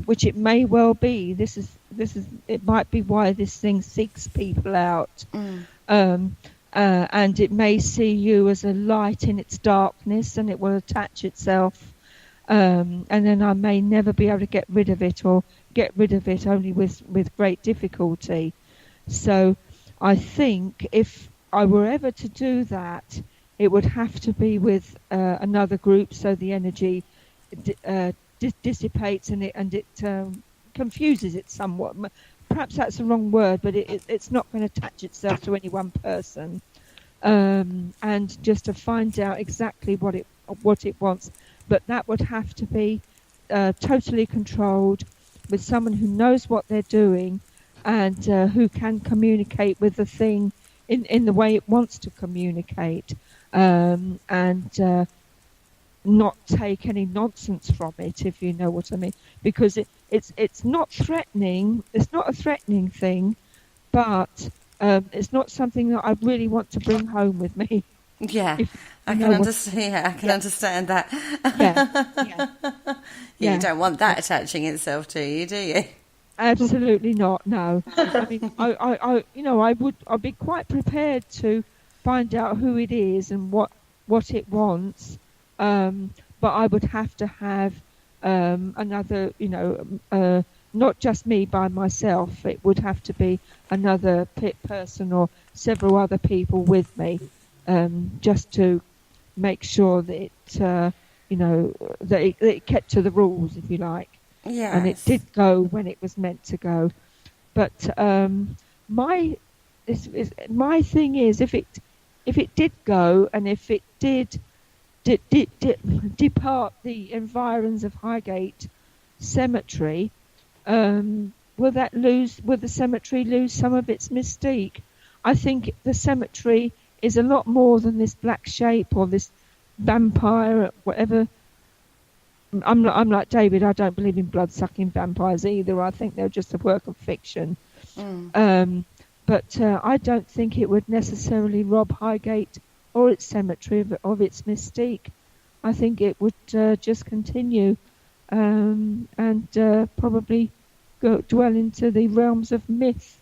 which it may well be, it might be why this thing seeks people out. And it may see you as a light in its darkness, and it will attach itself, and then I may never be able to get rid of it, or get rid of it only with great difficulty. So I think if I were ever to do that, it would have to be with another group, so the energy dissipates and it confuses it somewhat. Perhaps that's the wrong word, but it's not going to attach itself to any one person. And just to find out exactly what it wants. But that would have to be totally controlled, with someone who knows what they're doing, and who can communicate with the thing in the way it wants to communicate, and not take any nonsense from it, if you know what I mean. Because it's not threatening. It's not a threatening thing, but it's not something that I really want to bring home with me. Yeah, I can understand that. You don't want that attaching itself to you, do you? Absolutely not. No. I mean, I'd be quite prepared to find out who it is and what it wants. But I would have to have another, not just me by myself. It would have to be another person or several other people with me, just to make sure that it, that it kept to the rules, if you like. Yes. And it did go when it was meant to go. But my thing is, if it did go, and if it did depart the environs of Highgate Cemetery, will the cemetery lose some of its mystique? I think the cemetery is a lot more than this black shape or this vampire, whatever. I'm like David. I don't believe in blood-sucking vampires either. I think they're just a work of fiction. But I don't think it would necessarily rob Highgate or its cemetery of its mystique. I think it would just continue and probably dwell into the realms of myth,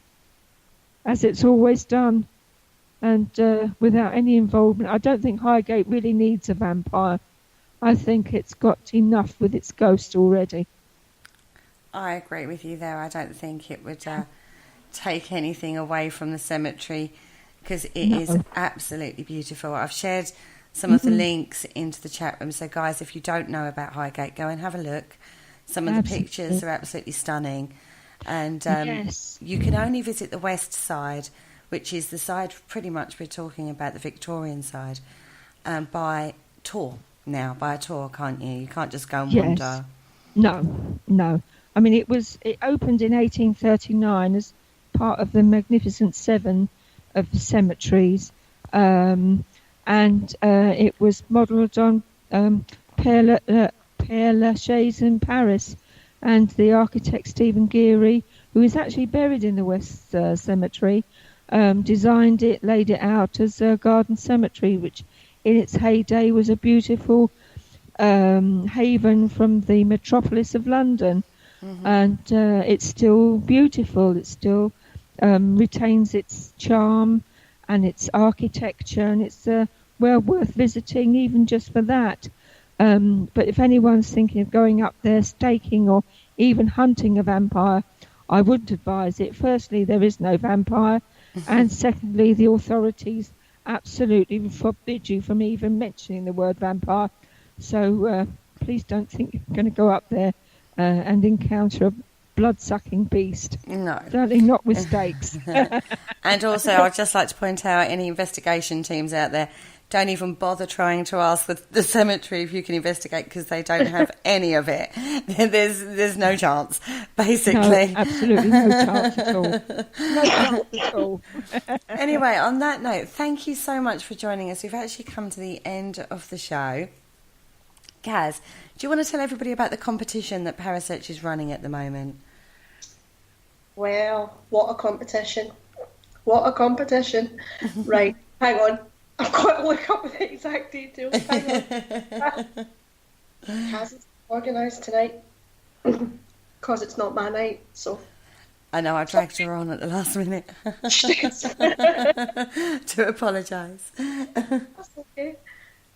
as it's always done, and without any involvement. I don't think Highgate really needs a vampire. I think it's got enough with its ghost already. I agree with you there. I don't think it would take anything away from the cemetery because it is absolutely beautiful. I've shared some of the links into the chat room. So, guys, if you don't know about Highgate, go and have a look. Some of the pictures are absolutely stunning. And you can only visit the west side, which is the side pretty much we're talking about, the Victorian side, by tour now. By a tour, can't you? You can't just go and wander. No. I mean, it opened in 1839 as part of the Magnificent Seven of cemeteries. And it was modelled on Père Lachaise in Paris, and the architect Stephen Geary, who is actually buried in the West Cemetery, designed it, laid it out as a garden cemetery, which in its heyday was a beautiful haven from the metropolis of London. And it's still beautiful. It still retains its charm and its architecture, and it's well worth visiting even just for that. But if anyone's thinking of going up there staking or even hunting a vampire, I wouldn't advise it. Firstly, there is no vampire, and secondly, the authorities absolutely forbid you from even mentioning the word vampire. So please don't think you're going to go up there and encounter a blood-sucking beast. No. Certainly not with stakes. And also, I'd just like to point out, any investigation teams out there, don't even bother trying to ask the cemetery if you can investigate, because they don't have any of it. There's no chance, basically. No, absolutely no chance at all. No chance at all. Anyway, on that note, thank you so much for joining us. We've actually come to the end of the show. Kaz, do you want to tell everybody about the competition that Parasearch is running at the moment? Well, what a competition. What a competition. Right, hang on. I've got to look up the exact details. Hang on. Kaz is organised tonight because it's not my night, so... I know, I dragged her on at the last minute to apologise. That's okay.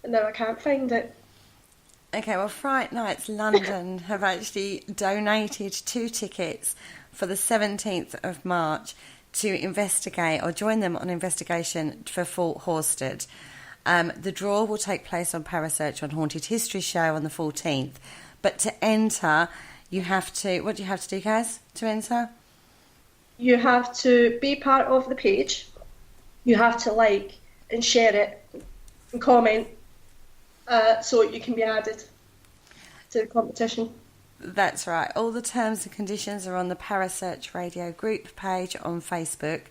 And now I can't find it. Okay, well, Fright Nights London have actually donated 2 tickets for the 17th of March to investigate, or join them on investigation for Fort Horsted. The draw will take place on Parasearch on Haunted History Show on the 14th. But to enter, you have to... What do you have to do, Kaz, to enter? You have to be part of the page. You have to like and share it and comment so you can be added to the competition. That's right. All the terms and conditions are on the Parasearch Radio group page on Facebook.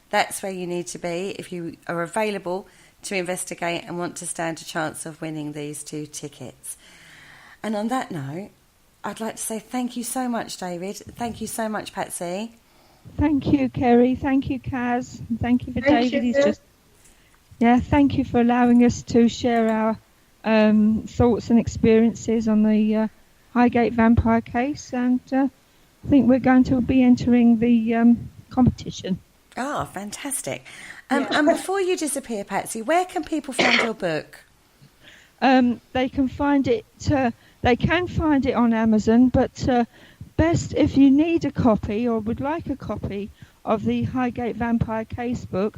That's where you need to be if you are available to investigate and want to stand a chance of winning these 2 tickets. And on that note, I'd like to say thank you so much, David. Thank you so much, Patsy. Thank you, Kerry. Thank you, Kaz. And thank you for David. Thank you for allowing us to share our thoughts and experiences on the Highgate Vampire case, and I think we're going to be entering the competition. Oh, fantastic. And before you disappear, Patsy, where can people find your book? They can find it on Amazon, but best if you need a copy or would like a copy of the Highgate Vampire Casebook,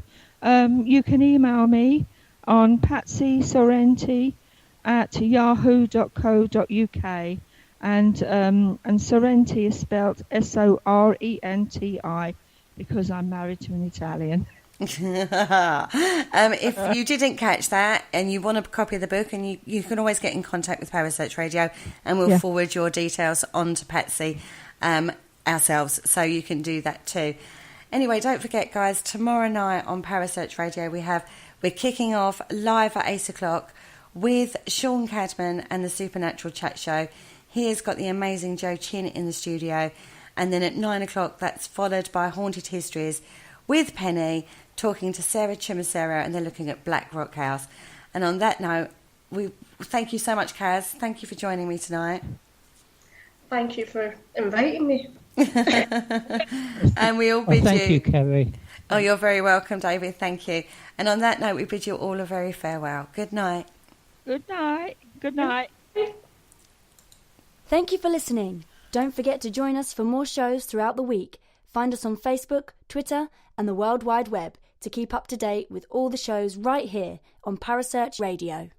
you can email me on Patsy Sorenti at yahoo.co.uk, and Sorenti is spelled Sorenti, because I'm married to an Italian. If you didn't catch that and you want a copy of the book, and you can always get in contact with Parasearch Radio, and we'll forward your details on to Patsy ourselves, so you can do that too. Anyway, don't forget, guys, tomorrow night on Parasearch Radio we're kicking off live at 8 o'clock with Sean Cadman and the Supernatural Chat Show. He has got the amazing Joe Chin in the studio, and then at 9 o'clock that's followed by Haunted Histories with Penny talking to Sarah Chimasera, and they're looking at Black Rock House. And on that note, we thank you so much, Kaz. Thank you for joining me tonight. Thank you for inviting me. And we all bid thank you, Kerry. Oh, you're very welcome, David. Thank you. And on that note, we bid you all a very farewell. Good night. Good night. Good night. Thank you for listening. Don't forget to join us for more shows throughout the week. Find us on Facebook, Twitter, and the World Wide Web to keep up to date with all the shows right here on Parasearch Radio.